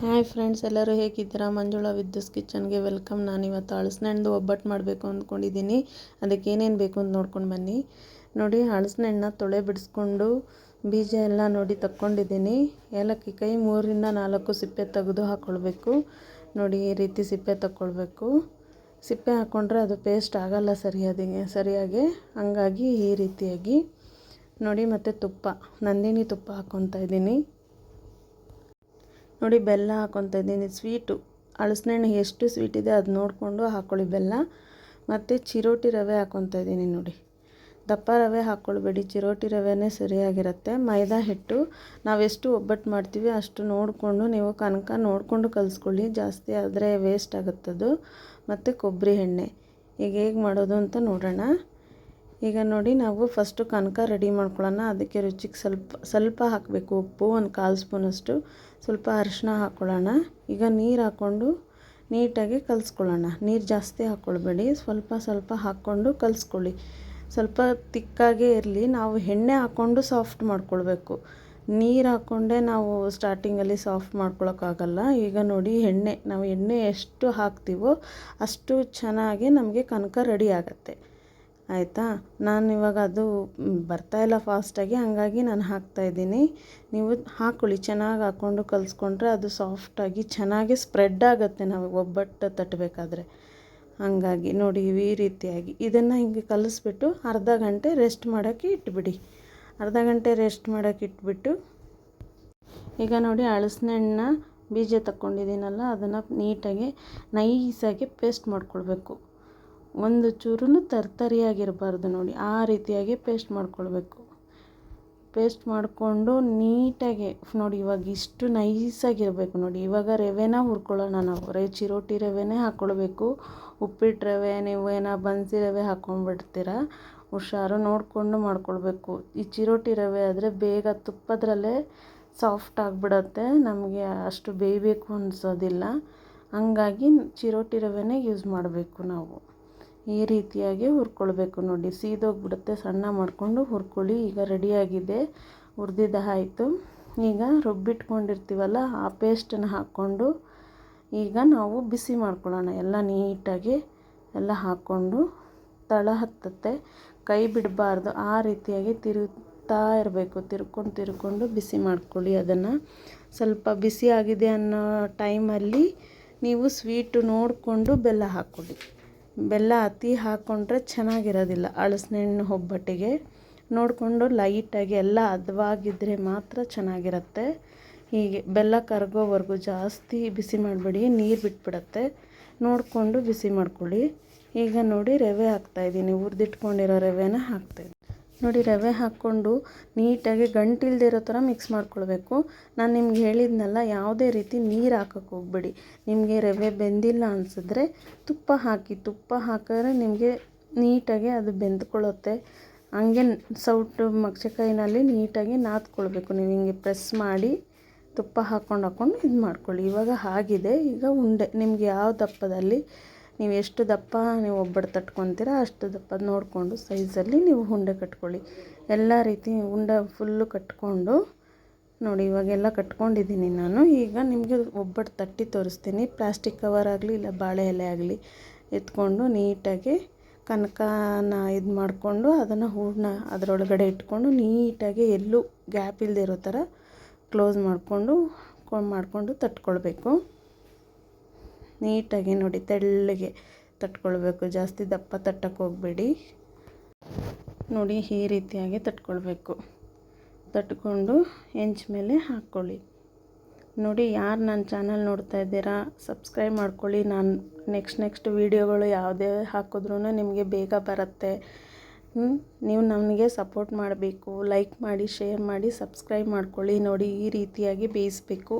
Hi friends, ಎಲ್ಲರೂ ಹೇಗಿದ್ದೀರಾ? Manjula ವಿದ್ಯುಸ್ ಕಿಚನ್ಗೆ welcome. ನಾನಿವತ್ತು ಹಳಸಿನಣ್ಣು ಒಬ್ಬಟ್ಟು ಮಾಡಬೇಕು ಅಂದ್ಕೊಂಡಿದ್ದೀನಿ. ಅದಕ್ಕೆ ಏನೇನು ಬೇಕು ಅಂತ ನೋಡ್ಕೊಂಡು ಬನ್ನಿ. ನೋಡಿ, ಹಳಸಿನಣ್ಣು ತೊಳೆ ಬಿಡಿಸ್ಕೊಂಡು ಬೀಜ ಎಲ್ಲ ನೋಡಿ ತಕ್ಕೊಂಡಿದ್ದೀನಿ. ಏಲಕ್ಕಿ ಕೈ 3ರಿಂದ 4 ಸಿಪ್ಪೆ ತೆಗೆದು ಹಾಕ್ಕೊಳ್ಬೇಕು. ನೋಡಿ, ಈ ರೀತಿ ಸಿಪ್ಪೆ ತಕ್ಕೊಳ್ಬೇಕು. ಸಿಪ್ಪೆ ಹಾಕ್ಕೊಂಡ್ರೆ ಅದು ಪೇಸ್ಟ್ ಆಗಲ್ಲ ಸರಿಯಾಗಿ. ಹಂಗಾಗಿ ಈ ರೀತಿಯಾಗಿ ನೋಡಿ. ಮತ್ತು ತುಪ್ಪ, ನಂದಿನಿ ತುಪ್ಪ ಹಾಕ್ಕೊತಾ ಇದ್ದೀನಿ. ನೋಡಿ, ಬೆಲ್ಲ ಹಾಕ್ಕೊತಾ ಇದ್ದೀನಿ. ಸ್ವೀಟು ಹಳಸಿನಣ್ಣು ಎಷ್ಟು ಸ್ವೀಟ್ ಇದೆ ಅದು ನೋಡಿಕೊಂಡು ಹಾಕ್ಕೊಳ್ಳಿ ಬೆಲ್ಲ. ಮತ್ತು ಚಿರೋಟಿ ರವೆ ಹಾಕ್ಕೊತಾ ಇದ್ದೀನಿ. ನೋಡಿ, ದಪ್ಪ ರವೆ ಹಾಕ್ಕೊಳ್ಬೇಡಿ, ಚಿರೋಟಿ ರವೆನೇ ಸರಿಯಾಗಿರುತ್ತೆ. ಮೈದಾ ಹಿಟ್ಟು ನಾವೆಷ್ಟು ಒಬ್ಬಟ್ಟು ಮಾಡ್ತೀವಿ ಅಷ್ಟು ನೋಡಿಕೊಂಡು ನೀವು ಕನಕ ನೋಡಿಕೊಂಡು ಕಲಿಸ್ಕೊಳ್ಳಿ. ಜಾಸ್ತಿ ಆದರೆ ವೇಸ್ಟ್ ಆಗುತ್ತದು. ಮತ್ತು ಕೊಬ್ಬರಿ ಎಣ್ಣೆ. ಈಗ ಹೇಗೆ ಮಾಡೋದು ಅಂತ ನೋಡೋಣ. ಈಗ ನೋಡಿ, ನಾವು ಫಸ್ಟು ಕನಕ ರೆಡಿ ಮಾಡ್ಕೊಳ್ಳೋಣ. ಅದಕ್ಕೆ ರುಚಿಗೆ ಸ್ವಲ್ಪ ಹಾಕಬೇಕು ಉಪ್ಪು, 1/4 ಸ್ಪೂನಷ್ಟು. ಸ್ವಲ್ಪ ಅರಿಶಿನ ಹಾಕ್ಕೊಳ್ಳೋಣ. ಈಗ ನೀರು ಹಾಕ್ಕೊಂಡು ನೀಟಾಗಿ ಕಲಿಸ್ಕೊಳ್ಳೋಣ. ನೀರು ಜಾಸ್ತಿ ಹಾಕ್ಕೊಳ್ಬೇಡಿ, ಸ್ವಲ್ಪ ಹಾಕ್ಕೊಂಡು ಕಲಿಸ್ಕೊಳ್ಳಿ. ಸ್ವಲ್ಪ ತಿಕ್ಕಾಗೇ ಇರಲಿ. ನಾವು ಎಣ್ಣೆ ಹಾಕ್ಕೊಂಡು ಸಾಫ್ಟ್ ಮಾಡ್ಕೊಳ್ಬೇಕು. ನೀರು ಹಾಕ್ಕೊಂಡೆ ನಾವು ಸ್ಟಾರ್ಟಿಂಗಲ್ಲಿ ಸಾಫ್ಟ್ ಮಾಡ್ಕೊಳಕ್ಕಾಗಲ್ಲ. ಈಗ ನೋಡಿ, ನಾವು ಎಣ್ಣೆ ಎಷ್ಟು ಹಾಕ್ತೀವೋ ಅಷ್ಟು ಚೆನ್ನಾಗಿ ನಮಗೆ ಕನಕ ರೆಡಿ ಆಗುತ್ತೆ. ಆಯಿತಾ? ನಾನು ಇವಾಗ ಅದು ಬರ್ತಾಯಿಲ್ಲ ಫಾಸ್ಟಾಗಿ, ಹಂಗಾಗಿ ನಾನು ಹಾಕ್ತಾಯಿದ್ದೀನಿ. ನೀವು ಹಾಕ್ಕೊಳ್ಳಿ, ಚೆನ್ನಾಗಿ ಹಾಕ್ಕೊಂಡು ಕಲಿಸ್ಕೊಂಡ್ರೆ ಅದು ಸಾಫ್ಟಾಗಿ ಚೆನ್ನಾಗಿ ಸ್ಪ್ರೆಡ್ ಆಗುತ್ತೆ ನಾವು ಒಬ್ಬಟ್ಟು ತಟ್ಟಬೇಕಾದ್ರೆ. ಹಂಗಾಗಿ ನೋಡಿ, ಈ ರೀತಿಯಾಗಿ ಇದನ್ನು ಹಿಂಗೆ ಕಲಿಸ್ಬಿಟ್ಟು ಅರ್ಧ ಗಂಟೆ ರೆಸ್ಟ್ ಮಾಡೋಕ್ಕೆ ಇಟ್ಬಿಡಿ. ಅರ್ಧ ಗಂಟೆ ರೆಸ್ಟ್ ಮಾಡೋಕ್ಕೆ ಇಟ್ಬಿಟ್ಟು ಈಗ ನೋಡಿ, ಹಳಸಿನಣ್ಣ ಬೀಜ ತಕ್ಕೊಂಡಿದ್ದೀನಲ್ಲ, ಅದನ್ನು ನೀಟಾಗಿ ನೈಸಾಗಿ ಪೇಸ್ಟ್ ಮಾಡ್ಕೊಳ್ಬೇಕು. ಒಂದು ಚೂರು ತರ್ತರಿಯಾಗಿರಬಾರ್ದು. ನೋಡಿ, ಆ ರೀತಿಯಾಗಿ ಪೇಸ್ಟ್ ಮಾಡ್ಕೊಳ್ಬೇಕು. ಪೇಸ್ಟ್ ಮಾಡಿಕೊಂಡು ನೀಟಾಗಿ ನೋಡಿ, ಇವಾಗ ಇಷ್ಟು ನೈಸಾಗಿರಬೇಕು. ನೋಡಿ, ಇವಾಗ ರವೆನ ಹುರ್ಕೊಳ್ಳೋಣ. ನಾವು ಚಿರೋಟಿ ರವೆನೇ ಹಾಕ್ಕೊಳ್ಬೇಕು. ಉಪ್ಪಿಟ್ಟು ರವೆ, ನೀವು ಬನ್ಸಿ ರವೆ ಹಾಕ್ಕೊಂಡ್ಬಿಡ್ತೀರ, ಹುಷಾರು ನೋಡಿಕೊಂಡು ಮಾಡ್ಕೊಳ್ಬೇಕು. ಈ ಚಿರೋಟಿ ರವೆ ಆದರೆ ಬೇಗ ತುಪ್ಪದ್ರಲ್ಲೇ ಸಾಫ್ಟ್ ಆಗಿಬಿಡತ್ತೆ, ನಮಗೆ ಅಷ್ಟು ಬೇಯಬೇಕು ಅನಿಸೋದಿಲ್ಲ. ಹಂಗಾಗಿ ಚಿರೋಟಿ ರವೆನೇ ಯೂಸ್ ಮಾಡಬೇಕು ನಾವು. ಈ ರೀತಿಯಾಗಿ ಹುರ್ಕೊಳ್ಬೇಕು. ನೋಡಿ, ಸೀದೋಗ್ಬಿಡುತ್ತೆ. ಸಣ್ಣ ಮಾಡಿಕೊಂಡು ಹುರ್ಕೊಳ್ಳಿ. ಈಗ ರೆಡಿಯಾಗಿದೆ, ಹುರಿದಿದ್ದು ಆಯಿತು. ಈಗ ರುಬ್ಬಿಟ್ಕೊಂಡಿರ್ತೀವಲ್ಲ, ಆ ಪೇಸ್ಟನ್ನು ಹಾಕ್ಕೊಂಡು ಈಗ ನಾವು ಬಿಸಿ ಮಾಡ್ಕೊಳ್ಳೋಣ. ಎಲ್ಲ ನೀಟಾಗಿ ಎಲ್ಲ ಹಾಕ್ಕೊಂಡು ತಳ ಹತ್ತುತ್ತೆ, ಕೈ ಬಿಡಬಾರ್ದು. ಆ ರೀತಿಯಾಗಿ ತಿರುಗ್ತಾ ಇರಬೇಕು. ತಿರ್ಕೊಂಡು ಬಿಸಿ ಮಾಡ್ಕೊಳ್ಳಿ. ಅದನ್ನು ಸ್ವಲ್ಪ ಬಿಸಿ ಆಗಿದೆ ಅನ್ನೋ ಟೈಮಲ್ಲಿ ನೀವು ಸ್ವೀಟು ನೋಡಿಕೊಂಡು ಬೆಲ್ಲ ಹಾಕ್ಕೊಳ್ಳಿ. ಬೆಲ್ಲ ಅತಿ ಹಾಕ್ಕೊಂಡ್ರೆ ಚೆನ್ನಾಗಿರೋದಿಲ್ಲ ಹಳಸಿನಣ್ಣು ಒಬ್ಬಟ್ಟಿಗೆ. ನೋಡಿಕೊಂಡು ಲೈಟಾಗಿ ಎಲ್ಲ ಹದವಾಗಿದ್ದರೆ ಮಾತ್ರ ಚೆನ್ನಾಗಿರುತ್ತೆ. ಹೀಗೆ ಬೆಲ್ಲ ಕರಗೋವರೆಗೂ ಜಾಸ್ತಿ ಬಿಸಿ ಮಾಡಬೇಡಿ, ನೀರು ಬಿಟ್ಬಿಡತ್ತೆ. ನೋಡಿಕೊಂಡು ಬಿಸಿ ಮಾಡ್ಕೊಳ್ಳಿ. ಈಗ ನೋಡಿ, ರವೆ ಹಾಕ್ತಾಯಿದ್ದೀನಿ. ಹುರಿದಿಟ್ಕೊಂಡಿರೋ ರವೆನ ಹಾಕ್ತಾಯಿದ್ದೀನಿ. ನೋಡಿ, ರವೆ ಹಾಕ್ಕೊಂಡು ನೀಟಾಗಿ ಗಂಟಿಲ್ದೇ ಇರೋ ಥರ ಮಿಕ್ಸ್ ಮಾಡ್ಕೊಳ್ಬೇಕು. ನಾನು ನಿಮ್ಗೆ ಹೇಳಿದ್ನಲ್ಲ, ಯಾವುದೇ ರೀತಿ ನೀರು ಹಾಕೋಕ್ಕೆ ಹೋಗ್ಬೇಡಿ. ನಿಮಗೆ ರವೆ ಬೆಂದಿಲ್ಲ ಅನಿಸಿದ್ರೆ ತುಪ್ಪ ಹಾಕಿ. ತುಪ್ಪ ಹಾಕಿದ್ರೆ ನಿಮಗೆ ನೀಟಾಗಿ ಅದು ಬೆಂದ್ಕೊಳ್ಳುತ್ತೆ. ಹಂಗೆ ಸೌಟು ಮಗ್ಚಕೈನಲ್ಲಿ ನೀಟಾಗಿ ನಾದ್ಕೊಳ್ಬೇಕು. ನೀವು ಹಿಂಗೆ ಪ್ರೆಸ್ ಮಾಡಿ ತುಪ್ಪ ಹಾಕ್ಕೊಂಡು ಇದು ಮಾಡ್ಕೊಳ್ಳಿ. ಇವಾಗ ಆಗಿದೆ. ಈಗ ಉಂಡೆ ನಿಮಗೆ ಯಾವ ದಪ್ಪದಲ್ಲಿ, ನೀವು ಎಷ್ಟು ದಪ್ಪ ನೀವು ಒಬ್ಬಟ್ಟು ತಟ್ಕೊತೀರ ಅಷ್ಟು ದಪ್ಪ ನೋಡಿಕೊಂಡು ಸೈಜಲ್ಲಿ ನೀವು ಉಂಡೆ ಕಟ್ಕೊಳ್ಳಿ. ಎಲ್ಲ ರೀತಿ ಉಂಡೆ ಫುಲ್ಲು ಕಟ್ಕೊಂಡು ನೋಡಿ, ಇವಾಗೆಲ್ಲ ಕಟ್ಕೊಂಡಿದ್ದೀನಿ ನಾನು. ಈಗ ನಿಮಗೆ ಒಬ್ಬಟ್ಟು ತಟ್ಟಿ ತೋರಿಸ್ತೀನಿ. ಪ್ಲಾಸ್ಟಿಕ್ ಕವರ್ ಆಗಲಿ ಇಲ್ಲ ಬಾಳೆ ಎಲೆ ಆಗಲಿ ಎತ್ಕೊಂಡು ನೀಟಾಗಿ ಕನಕನ ಇದು ಮಾಡಿಕೊಂಡು ಅದನ್ನು ಹೂರಣ ಅದರೊಳಗಡೆ ಇಟ್ಕೊಂಡು ನೀಟಾಗಿ ಎಲ್ಲೂ ಗ್ಯಾಪ್ ಇಲ್ಲದೆ ಇರೋ ಥರ ಕ್ಲೋಸ್ ಮಾಡಿಕೊಂಡು ತಟ್ಕೊಳ್ಬೇಕು. ನೀಟಾಗಿ ನೋಡಿ, ತೆಳ್ಳಗೆ ತಟ್ಕೊಳ್ಬೇಕು. ಜಾಸ್ತಿ ದಪ್ಪ ತಟ್ಟಕ್ಕೆ ಹೋಗಬೇಡಿ. ನೋಡಿ, ಈ ರೀತಿಯಾಗಿ ತಟ್ಕೊಳ್ಬೇಕು. ತಟ್ಕೊಂಡು ಹೆಂಚ ಮೇಲೆ ಹಾಕ್ಕೊಳ್ಳಿ. ನೋಡಿ, ಯಾರು ನನ್ನ ಚಾನಲ್ ನೋಡ್ತಾ ಇದ್ದೀರಾ ಸಬ್ಸ್ಕ್ರೈಬ್ ಮಾಡ್ಕೊಳ್ಳಿ. ನಾನು ನೆಕ್ಸ್ಟ್ ವೀಡಿಯೋಗಳು ಯಾವುದೇ ಹಾಕಿದ್ರೂ ನಿಮಗೆ ಬೇಗ ಬರುತ್ತೆ. ನೀವು ನನಗೆ ಸಪೋರ್ಟ್ ಮಾಡಬೇಕು. ಲೈಕ್ ಮಾಡಿ, ಶೇರ್ ಮಾಡಿ, ಸಬ್ಸ್ಕ್ರೈಬ್ ಮಾಡ್ಕೊಳ್ಳಿ. ನೋಡಿ, ಈ ರೀತಿಯಾಗಿ ಬೇಯಿಸಬೇಕು.